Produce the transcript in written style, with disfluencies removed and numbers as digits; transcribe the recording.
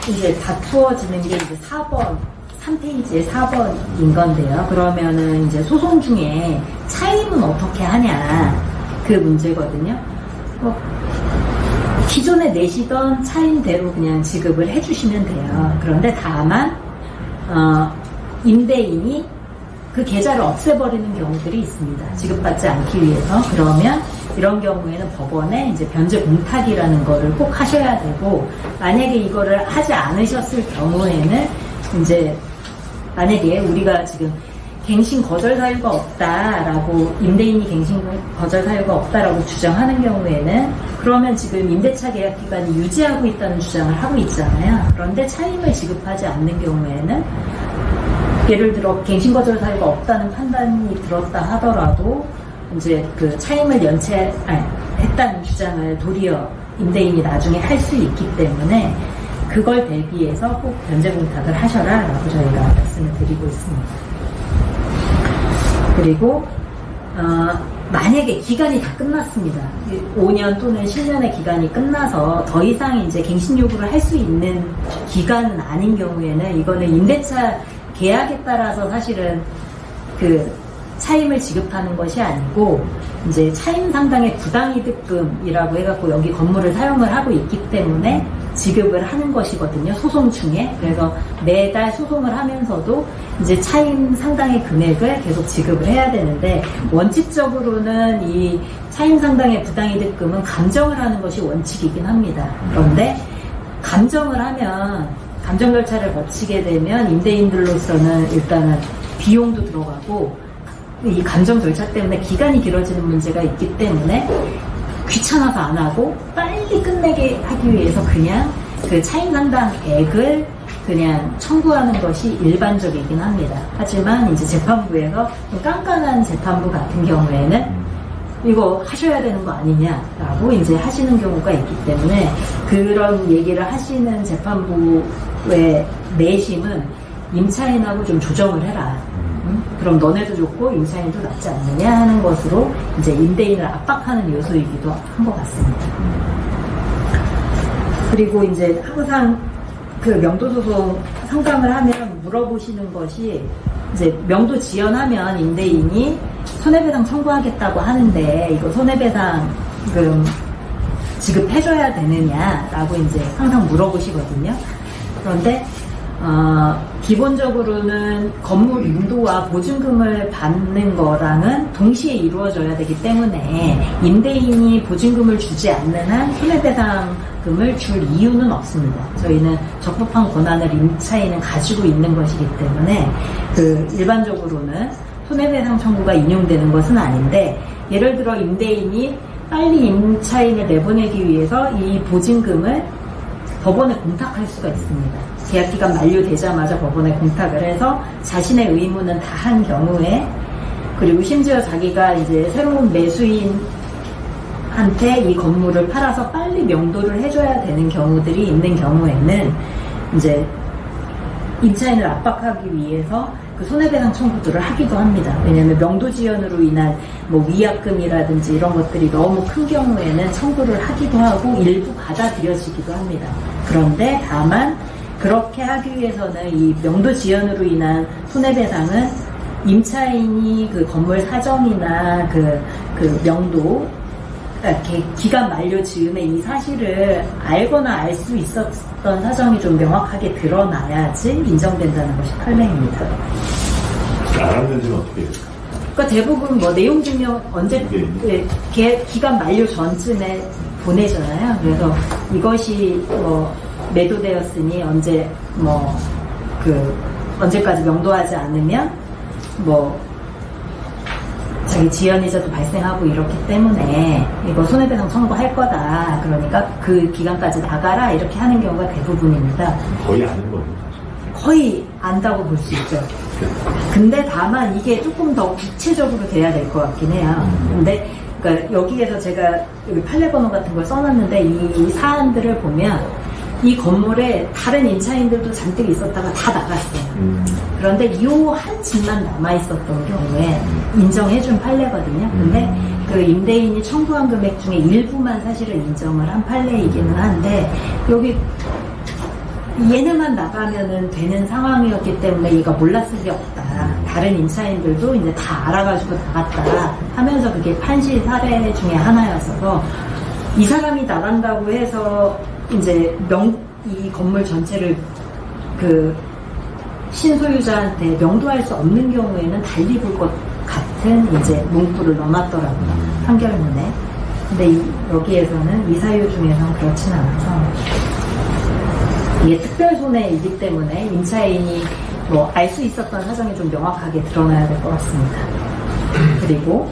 이제 다투어지는 게 이제 4번, 3페이지에 4번인 건데요. 그러면은 이제 소송 중에 차임은 어떻게 하냐, 그 문제거든요. 기존에 내시던 차임대로 그냥 지급을 해주시면 돼요. 그런데 다만, 임대인이 그 계좌를 없애버리는 경우들이 있습니다. 지급받지 않기 위해서. 그러면 이런 경우에는 법원에 이제 변제 공탁이라는 거를 꼭 하셔야 되고, 만약에 이거를 하지 않으셨을 경우에는 이제 만약에 우리가 지금 갱신 거절 사유가 없다라고, 임대인이 갱신 거절 사유가 없다라고 주장하는 경우에는, 그러면 지금 임대차 계약 기간이 유지하고 있다는 주장을 하고 있잖아요. 그런데 차임을 지급하지 않는 경우에는, 예를 들어 갱신 거절 사유가 없다는 판단이 들었다 하더라도 이제 그 차임을 했다는 주장을 도리어 임대인이 나중에 할 수 있기 때문에, 그걸 대비해서 꼭 변제 공탁을 하셔라 라고 저희가 말씀을 드리고 있습니다. 그리고 만약에 기간이 다 끝났습니다. 5년 또는 10년의 기간이 끝나서 더 이상 이제 갱신 요구를 할 수 있는 기간은 아닌 경우에는, 이거는 임대차 계약에 따라서 사실은 그 차임을 지급하는 것이 아니고, 이제 차임 상당의 부당이득금이라고 해갖고 여기 건물을 사용을 하고 있기 때문에 지급을 하는 것이거든요, 소송 중에. 그래서 매달 소송을 하면서도 이제 차임 상당의 금액을 계속 지급을 해야 되는데, 원칙적으로는 이 차임 상당의 부당이득금은 감정을 하는 것이 원칙이긴 합니다. 그런데 감정을 하면, 감정 절차를 거치게 되면 임대인들로서는 일단은 비용도 들어가고, 이 감정 절차 때문에 기간이 길어지는 문제가 있기 때문에 귀찮아서 안 하고 빨리 끝내게 하기 위해서 그냥 그 차임 상당액을 그냥 청구하는 것이 일반적이긴 합니다. 하지만 이제 재판부에서 좀 깐깐한 재판부 같은 경우에는 이거 하셔야 되는 거 아니냐라고 이제 하시는 경우가 있기 때문에, 그런 얘기를 하시는 재판부의 내심은 임차인하고 좀 조정을 해라. 그럼 너네도 좋고 임차인도 낫지 않느냐 하는 것으로 이제 임대인을 압박하는 요소이기도 한 것 같습니다. 그리고 이제 항상 그 명도소송 상담을 하면 물어보시는 것이, 이제 명도 지연하면 임대인이 손해배상 청구하겠다고 하는데 이거 손해배상금 지급해줘야 되느냐라고 이제 항상 물어보시거든요. 그런데 기본적으로는 건물 인도와 보증금을 받는 거랑은 동시에 이루어져야 되기 때문에, 임대인이 보증금을 주지 않는 한 손해배상금을 줄 이유는 없습니다. 저희는 적법한 권한을 임차인은 가지고 있는 것이기 때문에, 그 일반적으로는 손해배상 청구가 인용되는 것은 아닌데, 예를 들어 임대인이 빨리 임차인을 내보내기 위해서 이 보증금을 법원에 공탁할 수가 있습니다. 계약기간 만료되자마자 법원에 공탁을 해서 자신의 의무는 다 한 경우에, 그리고 심지어 자기가 이제 새로운 매수인한테 이 건물을 팔아서 빨리 명도를 해줘야 되는 경우들이 있는 경우에는 이제 임차인을 압박하기 위해서 그 손해배상 청구들을 하기도 합니다. 왜냐하면 명도 지연으로 인한 뭐 위약금이라든지 이런 것들이 너무 큰 경우에는 청구를 하기도 하고 일부 받아들여지기도 합니다. 그런데 다만 그렇게 하기 위해서는 이 명도 지연으로 인한 손해배상은 임차인이 그 건물 사정이나 그 명도, 기간 만료 즈음에 이 사실을 알거나 알 수 있었던 사정이 좀 명확하게 드러나야지 인정된다는 것이 판례입니다. 알았는지는 어떻게 해요? 그러니까 대부분 뭐 내용 증명 언제 기간 만료 전쯤에 보내잖아요. 그래서 이것이 뭐 매도되었으니 언제까지 명도하지 않으면 뭐 자기 지연이자도 발생하고 이렇기 때문에 이거 손해배상 청구할 거다. 그러니까 그 기간까지 나가라 이렇게 하는 경우가 대부분입니다. 거의 아는 거예요. 거의 안다고 볼 수 있죠. 근데 다만 이게 조금 더 구체적으로 돼야 될 것 같긴 해요. 근데 그러니까 여기에서 제가 여기 판례 번호 같은 걸 써놨는데 이 사안들을 보면 이 건물에 다른 임차인들도 잔뜩 있었다가 다 나갔어요. 그런데 이 한 집만 남아있었던 경우에 인정해준 판례거든요. 근데 그 임대인이 청구한 금액 중에 일부만 사실은 인정을 한 판례이기는 한데, 여기 얘네만 나가면은 되는 상황이었기 때문에 얘가 몰랐을 리 없다. 다른 임차인들도 이제 다 알아가지고 나갔다 하면서 그게 판시 사례 중에 하나였어서 이 사람이 나간다고 해서 이제 이 건물 전체를 그 신소유자한테 명도할 수 없는 경우에는 달리 볼 것 같은 이제 문구를 넣어놨더라고요. 판결문에. 근데 여기에서는 이 사유 중에서는 그렇진 않아서 이게 특별손해이기 때문에 임차인이 뭐 알 수 있었던 사정이 좀 명확하게 드러나야 될 것 같습니다. 그리고